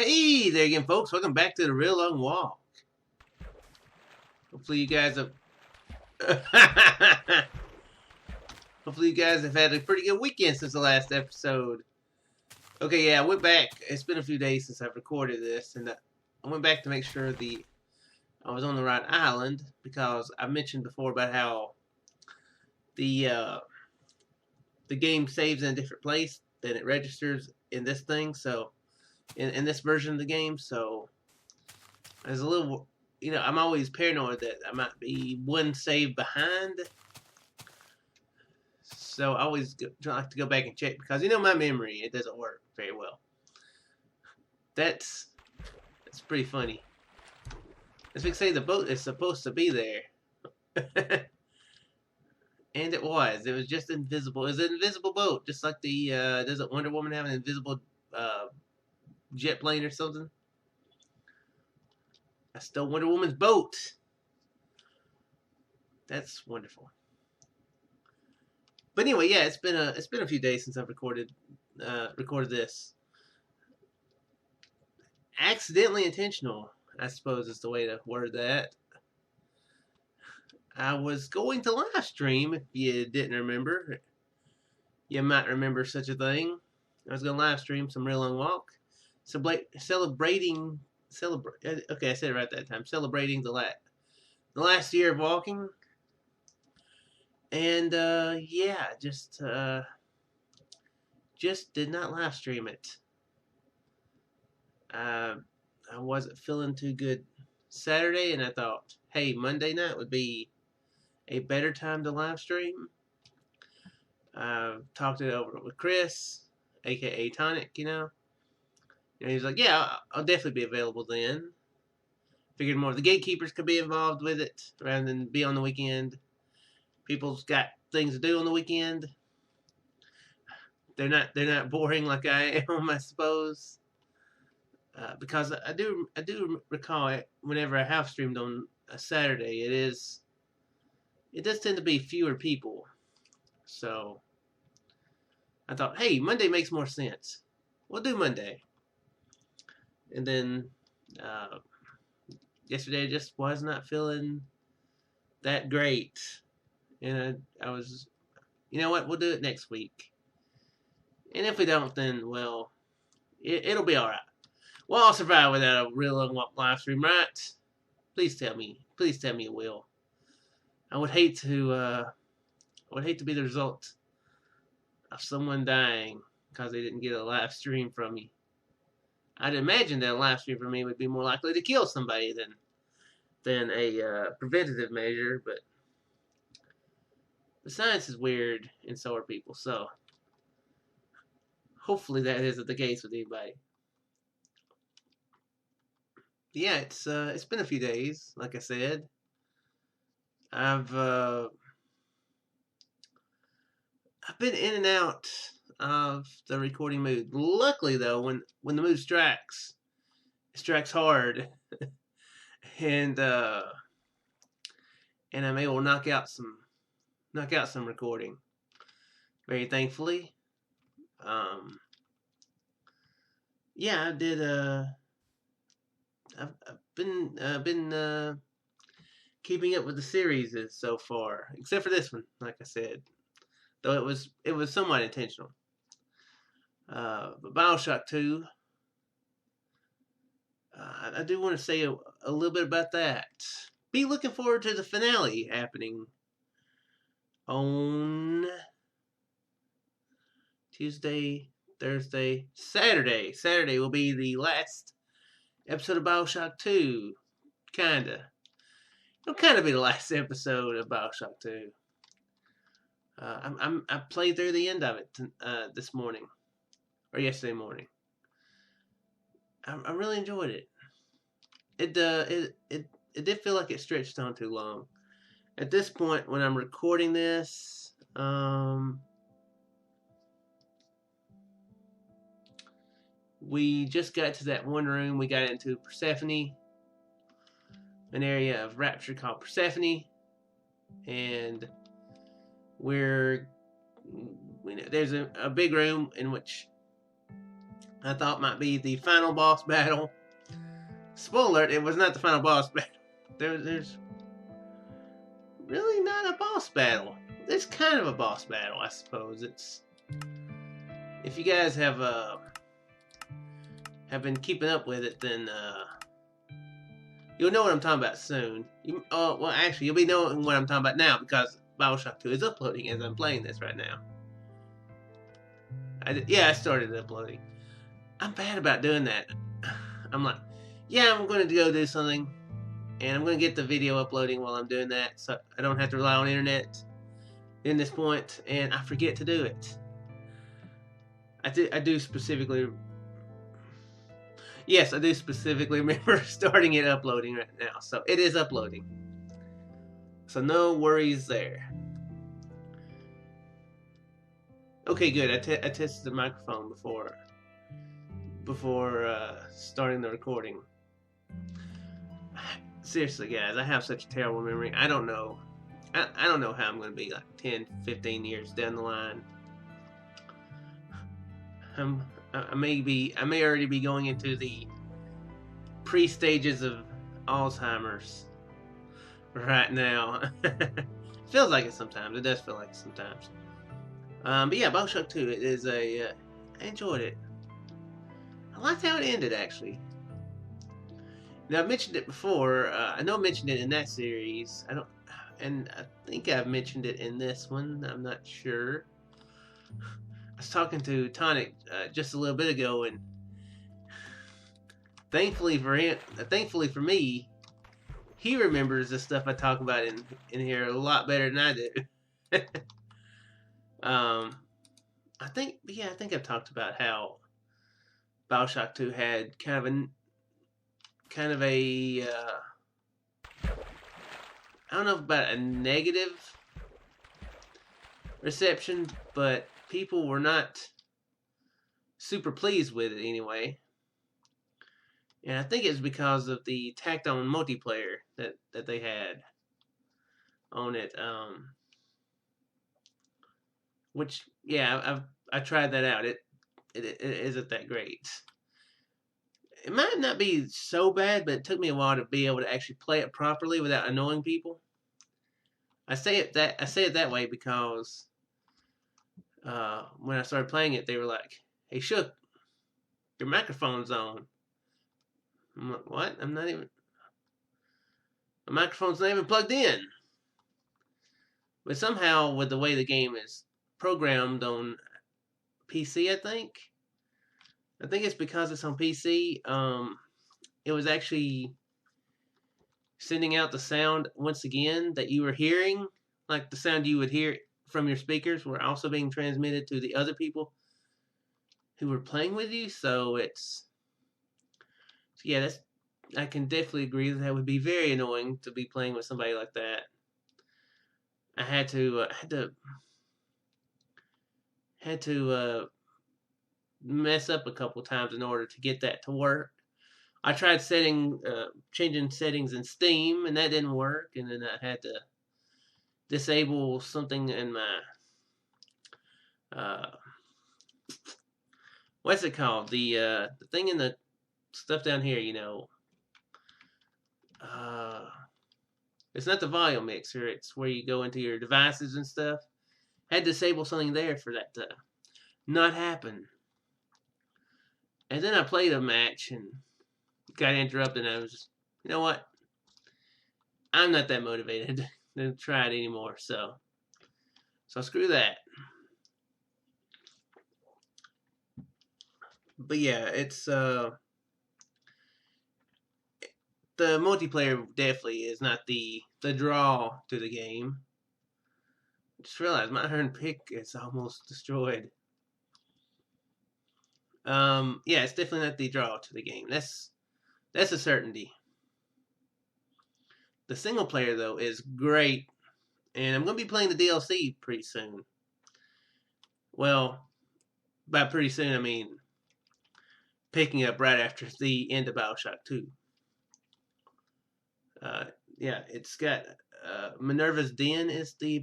Hey there again, folks. Welcome back to the Real Long Walk. Hopefully you guys have hopefully you guys have had a pretty good weekend since the last episode. Okay, yeah, I went back. It's been a few days since I've recorded this, and I went back to make sure I was on the right island, because I mentioned before about how the game saves in a different place than it registers in this thing. So in this version of the game, so there's a little, I'm always paranoid that I might be one save behind. So I always like to go back and check, because my memory, it doesn't work very well. That's pretty funny. As we say, the boat is supposed to be there. And it was. It was just invisible. It was an invisible boat, just like doesn't Wonder Woman have an invisible jet plane or something? I stole Wonder Woman's boat. That's wonderful. But anyway, yeah, it's been a few days since I've recorded this. Accidentally intentional, I suppose, is the way to word that. I was going to live stream. If you didn't remember, you might remember such a thing. I was going to live stream some Real Long Walk, celebrating. Okay, I said it right that time. Celebrating the last year of walking. And yeah, just did not live stream it. I wasn't feeling too good Saturday, and I thought, hey, Monday night would be a better time to live stream. Talked it over with Chris, aka Tonic, and he was like, yeah, I'll definitely be available then. Figured more of the gatekeepers could be involved with it rather than be on the weekend. People's got things to do on the weekend. They're not boring like I am, I suppose. Because I do recall it whenever I have streamed on a Saturday, it does tend to be fewer people. So I thought, hey, Monday makes more sense. We'll do Monday. And then yesterday I just was not feeling that great. And I was, you know what, we'll do it next week. And if we don't, then, well, it'll be alright. Well, I'll survive without a Real Long Walk live stream, right? Please tell me it will. I would hate to be the result of someone dying because they didn't get a live stream from me. I'd imagine that a live stream from me would be more likely to kill somebody than a preventative measure, but the science is weird, and so are people, so hopefully that isn't the case with anybody. Yeah, it's been a few days, like I said. I've been in and out of the recording mood. Luckily, though, when the mood strikes, it strikes hard, and I'm able to knock out some recording. Very thankfully. Yeah, I did. I've been keeping up with the series so far, except for this one, like I said, though it was somewhat intentional. But Bioshock 2, I do want to say a little bit about that. Be looking forward to the finale happening on Tuesday, Thursday, Saturday. Saturday will be the last episode of Bioshock 2. Kinda. It'll kind of be the last episode of Bioshock 2. I played through the end of it this morning, or yesterday morning. I really enjoyed it. It did feel like it stretched on too long. At this point, when I'm recording this, we just got to that one room. We got into Persephone, an area of Rapture called Persephone, and there's a big room in which I thought might be the final boss battle. Spoiler: it was not the final boss battle. There's really not a boss battle. It's kind of a boss battle, I suppose. It's if you guys have been keeping up with it, then you'll know what I'm talking about soon. Well, actually, you'll be knowing what I'm talking about now because Bioshock 2 is uploading as I'm playing this right now. I started uploading. I'm bad about doing that. I'm like, yeah, I'm going to go do something, and I'm going to get the video uploading while I'm doing that, so I don't have to rely on internet in this point, and I forget to do it. I do specifically. Yes, I do specifically remember starting it uploading right now, so it is uploading. So no worries there. Okay, good. I tested the microphone before starting the recording. Seriously, guys, I have such a terrible memory. I don't know. I don't know how I'm going to be like 10, 15 years down the line. I may already be going into the pre-stages of Alzheimer's right now. Feels like it sometimes. It does feel like it sometimes. But yeah, Bioshock 2, it is I enjoyed it. I liked how it ended, actually. Now, I've mentioned it before. I know I mentioned it in that series. And I think I've mentioned it in this one. I'm not sure. I was talking to Tonic just a little bit ago, and thankfully for me, he remembers the stuff I talk about in here a lot better than I do. I think I've talked about how Bioshock 2 had kind of a I don't know about a negative reception, but people were not super pleased with it anyway. And I think it's because of the tacked on multiplayer that they had on it. Which, yeah, I tried that out. It isn't that great. It might not be so bad, but it took me a while to be able to actually play it properly without annoying people. I say it that way because when I started playing it, they were like, "Hey, Shook, your microphone's on." I'm like, "What? My microphone's not even plugged in." But somehow, with the way the game is programmed on PC, I think it's because it's on PC. It was actually sending out the sound once again that you were hearing, like the sound you would hear from your speakers were also being transmitted to the other people who were playing with you. So I can definitely agree that would be very annoying to be playing with somebody like that. I had to mess up a couple times in order to get that to work. I tried changing settings in Steam, and that didn't work. And then I had to disable something in my what's it called? The thing in the stuff down here, it's not the volume mixer. It's where you go into your devices and stuff. Had to disable something there for that to not happen. And then I played a match and got interrupted, and I was, you know what? I'm not that motivated to try it anymore. So screw that. But yeah, it's the multiplayer definitely is not the draw to the game. I just realized my turn pick is almost destroyed. Yeah, it's definitely not the draw to the game. That's a certainty. The single player though is great, and I'm gonna be playing the DLC pretty soon. Well, by pretty soon I mean picking up right after the end of Bioshock 2. Yeah, it's got Minerva's Den is the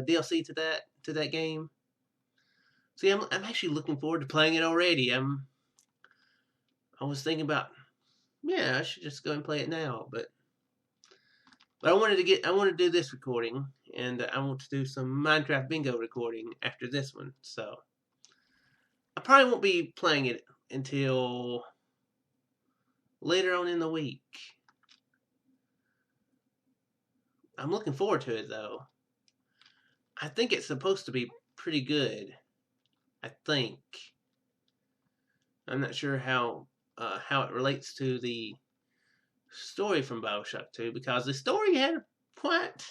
DLC to that game. See, I'm actually looking forward to playing it already. I was thinking about, yeah, I should just go and play it now, but I want to do this recording, and I want to do some Minecraft Bingo recording after this one. So I probably won't be playing it until later on in the week. I'm looking forward to it though. I think it's supposed to be pretty good. I think. I'm not sure how it relates to the story from Bioshock 2 because the story had quite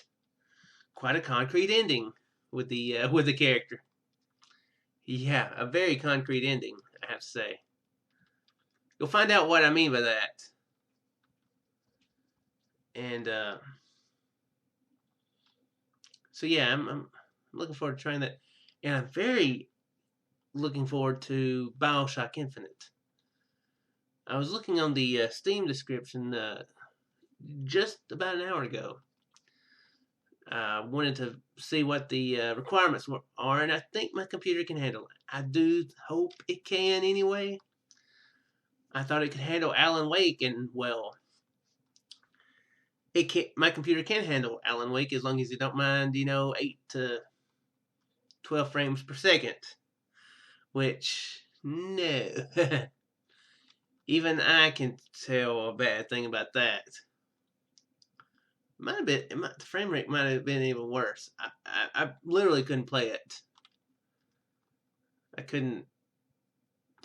a concrete ending with the character. Yeah, a very concrete ending, I have to say. You'll find out what I mean by that. And so yeah, I'm looking forward to trying that, and I'm very looking forward to Bioshock Infinite. I was looking on the Steam description just about an hour ago. I wanted to see what the requirements are, and I think my computer can handle it. I do hope it can anyway. I thought it could handle Alan Wake, and well, it can. My computer can handle Alan Wake as long as you don't mind, 8 to 12 frames per second. Which, no. Even I can tell a bad thing about that. The frame rate might have been even worse. I literally couldn't play it. I couldn't,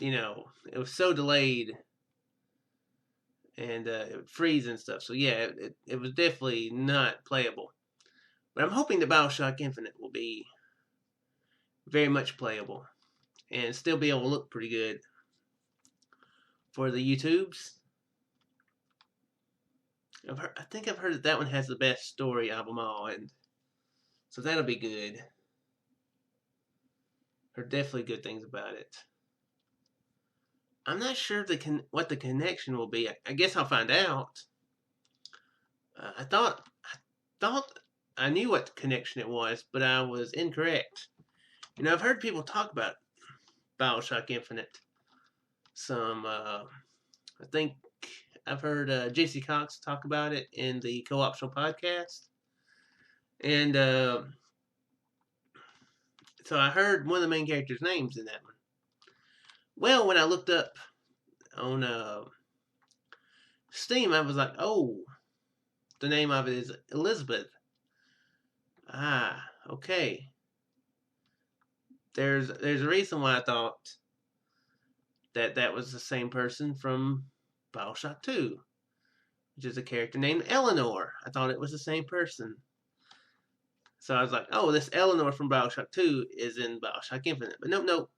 it was so delayed, and it would freeze and stuff. So yeah, it was definitely not playable. But I'm hoping the Bioshock Infinite will be very much playable and still be able to look pretty good for the YouTubes. I think I've heard that one has the best story of them all, and so that'll be good. Heard definitely good things about it. I'm not sure what the connection will be. I guess I'll find out. I thought I knew what connection it was, but I was incorrect. I've heard people talk about Bioshock Infinite. I think I've heard JC Cox talk about it in the Co-op Show podcast. And so I heard one of the main characters' names in that one. Well, when I looked up on Steam, I was like, oh, the name of it is Elizabeth. Ah, okay. There's a reason why I thought that was the same person from Bioshock 2, which is a character named Eleanor. I thought it was the same person. So I was like, oh, this Eleanor from Bioshock 2 is in Bioshock Infinite. But nope.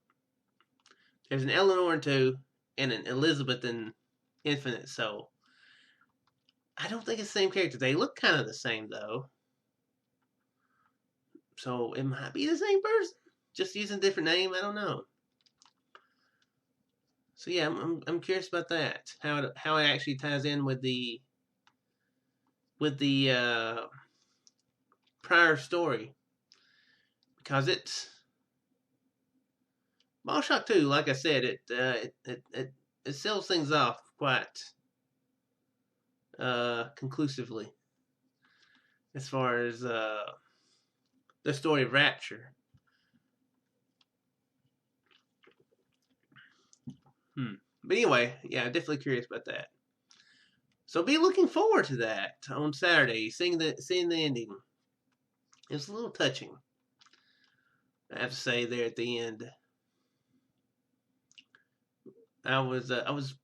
There's an Eleanor in 2 and an Elizabeth in Infinite, so I don't think it's the same character. They look kind of the same, though. So it might be the same person, just using a different name. I don't know. So yeah, I'm curious about that. How it actually ties in with the prior story, because it's Bioshock 2. Like I said, it sells things off quite conclusively as far as the story of Rapture. But anyway, yeah, definitely curious about that. So be looking forward to that on Saturday, seeing the ending. It's a little touching, I have to say, there at the end. I was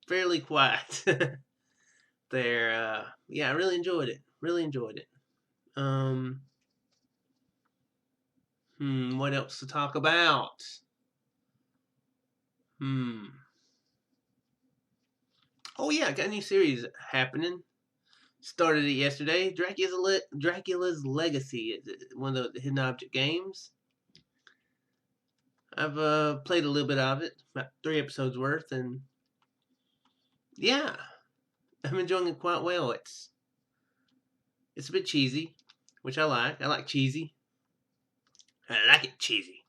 fairly quiet there. Yeah, I really enjoyed it. What else to talk about? Oh yeah, I got a new series happening. Started it yesterday. Dracula's Legacy. It's one of the hidden object games. I've played a little bit of it, about 3 episodes worth, and yeah, I'm enjoying it quite well. It's a bit cheesy, which I like. I like cheesy. I like it cheesy.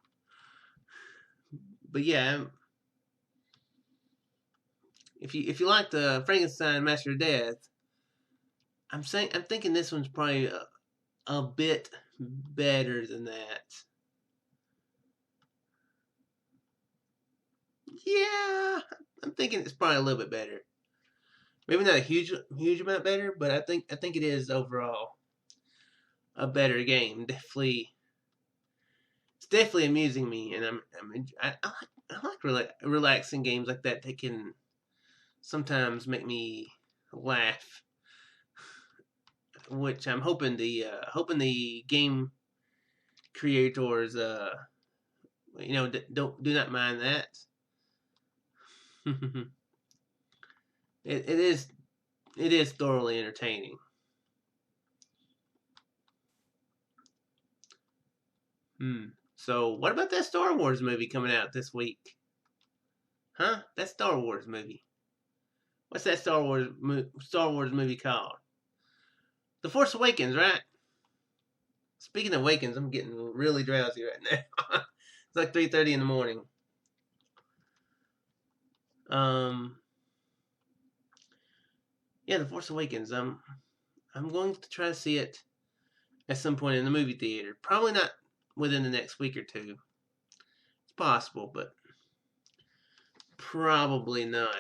But yeah, if you like the Frankenstein Master of Death, I'm thinking this one's probably a bit better than that. Yeah, I'm thinking it's probably a little bit better. Maybe not a huge amount better, but I think it is overall a better game. It's definitely amusing me, and I like relaxing games like that. That can sometimes make me laugh, which I'm hoping the game creators do not mind that. it is thoroughly entertaining. Hmm. So what about that Star Wars movie coming out this week? Huh? That Star Wars movie. What's that Star Wars movie called? The Force Awakens, right? Speaking of Awakens, I'm getting really drowsy right now. It's like 3:30 in the morning. Um, yeah, The Force Awakens. I'm going to try to see it at some point in the movie theater. Probably not within the next week or two. It's possible, but probably not.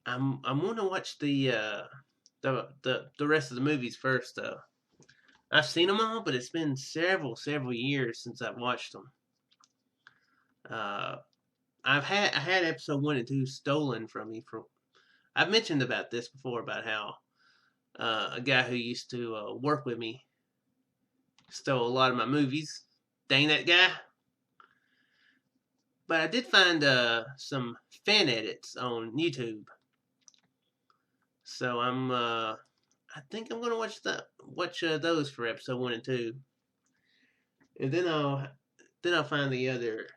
I'm going to watch the rest of the movies first though. I've seen them all, but it's been several years since I've watched them. Uh, I had episode 1 and 2 stolen from me. I've mentioned about this before about how a guy who used to work with me stole a lot of my movies. Dang that guy! But I did find some fan edits on YouTube, so I think I'm gonna watch those for episode 1 and 2, and then I'll find the other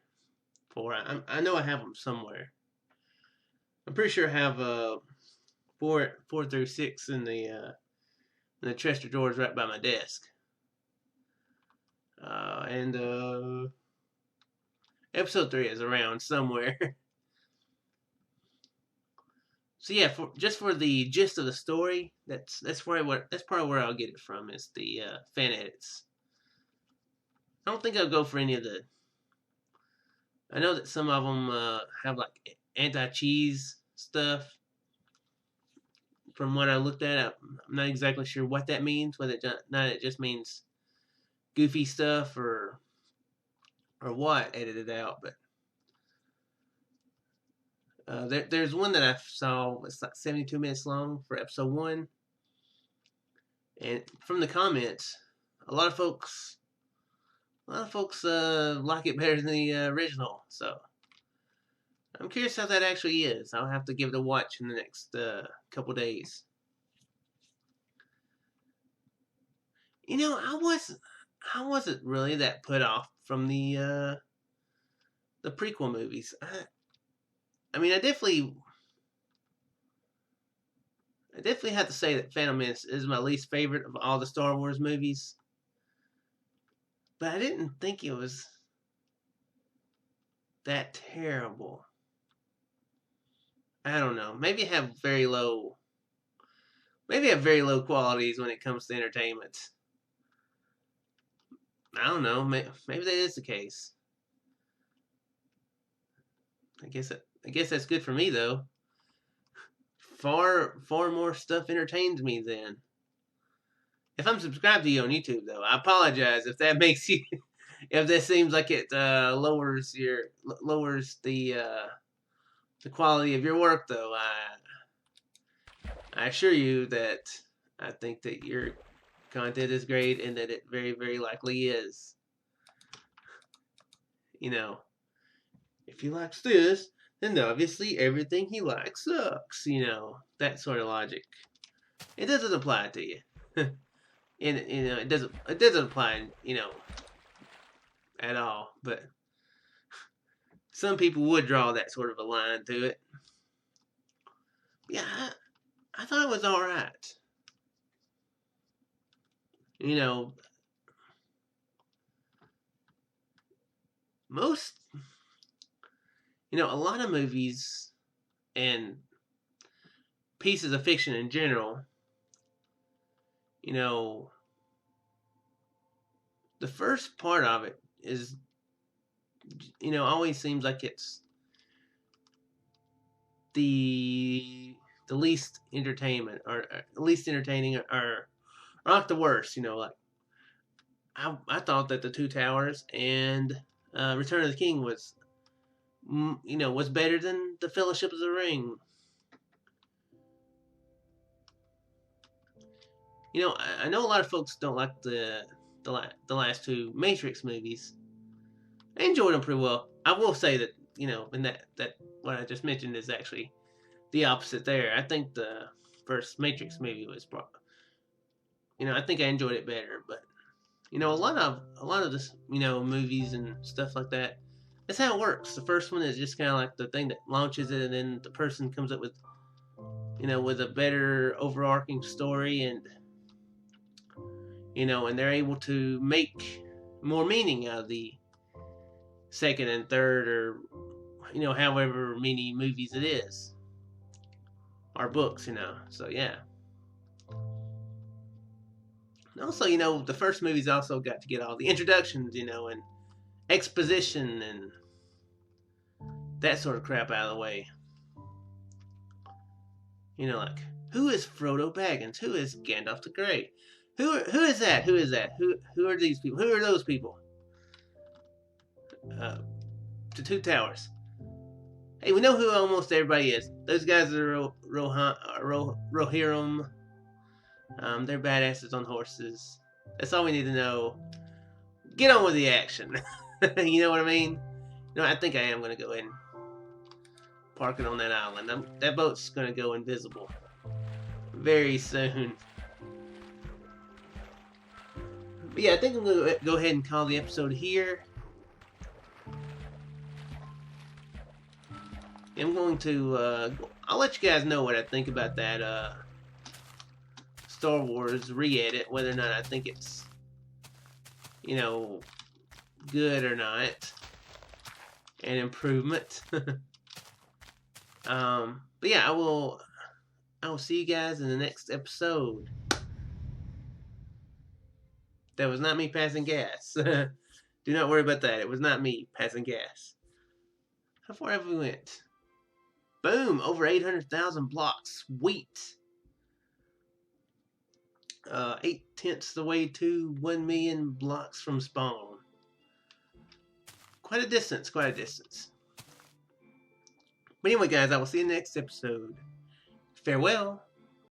four. I know I have them somewhere. I'm pretty sure I have 4 through 6 in the chest of drawers right by my desk. And episode 3 is around somewhere. So yeah, for the gist of the story, that's probably where I'll get it from, is the fan edits. I don't think I'll go for any of the. I know that some of them have like anti-cheese stuff. From what I looked at, I'm not exactly sure what that means. Whether it just means goofy stuff or what edited out. But there's one that I saw. It's like 72 minutes long for episode 1, and from the comments, a lot of folks like it better than the original. So I'm curious how that actually is. I'll have to give it a watch in the next couple days. I wasn't really that put off from the prequel movies. I mean, I definitely have to say that Phantom Menace is my least favorite of all the Star Wars movies. But I didn't think it was that terrible. I don't know. Maybe I have very low qualities when it comes to entertainment. I don't know. Maybe that is the case. I guess that's good for me though. Far more stuff entertains me then. If I'm subscribed to you on YouTube though, I apologize if that makes you if that seems like it lowers the quality of your work though. I assure you that I think that your content is great and that it very, very likely is. If he likes this, then obviously everything he likes sucks. That sort of logic. It doesn't apply to you. And it doesn't apply, at all. But some people would draw that sort of a line to it. Yeah, I thought it was all right. most, a lot of movies and pieces of fiction in general, the first part of it is, always seems like it's the least entertainment or least entertaining or not the worst. Like I thought that the Two Towers and Return of the King was was better than the Fellowship of the Ring. I know a lot of folks don't like the last two Matrix movies. I enjoyed them pretty well. I will say that in that what I just mentioned is actually the opposite there. I think the first Matrix movie was, I think I enjoyed it better. But a lot of this, movies and stuff like that. That's how it works. The first one is just kind of like the thing that launches it, and then the person comes up with, with a better overarching story, and and they're able to make more meaning out of the second and third, or however many movies it is, or books, So yeah. And also, the first movies also got to get all the introductions, and exposition and that sort of crap out of the way. Like, who is Frodo Baggins? Who is Gandalf the Grey? Who is that? Who is that? Who are these people? Who are those people? The Two Towers. Hey, we know who almost everybody is. Those guys are Rohirrim. They're badasses on horses. That's all we need to know. Get on with the action. You know what I mean? I think I am going to go ahead and park it on that island. That boat's going to go invisible very soon. But yeah, I think I'm going to go ahead and call the episode here. I'm going to, I'll let you guys know what I think about that Star Wars re-edit, whether or not I think it's, good or not. An improvement. But yeah, I will see you guys in the next episode. That was not me passing gas. Do not worry about that. It was not me passing gas. How far have we went? Boom! Over 800,000 blocks. Sweet. 8/10 the way to 1 million blocks from spawn. Quite a distance. Quite a distance. But anyway, guys, I will see you in the next episode. Farewell.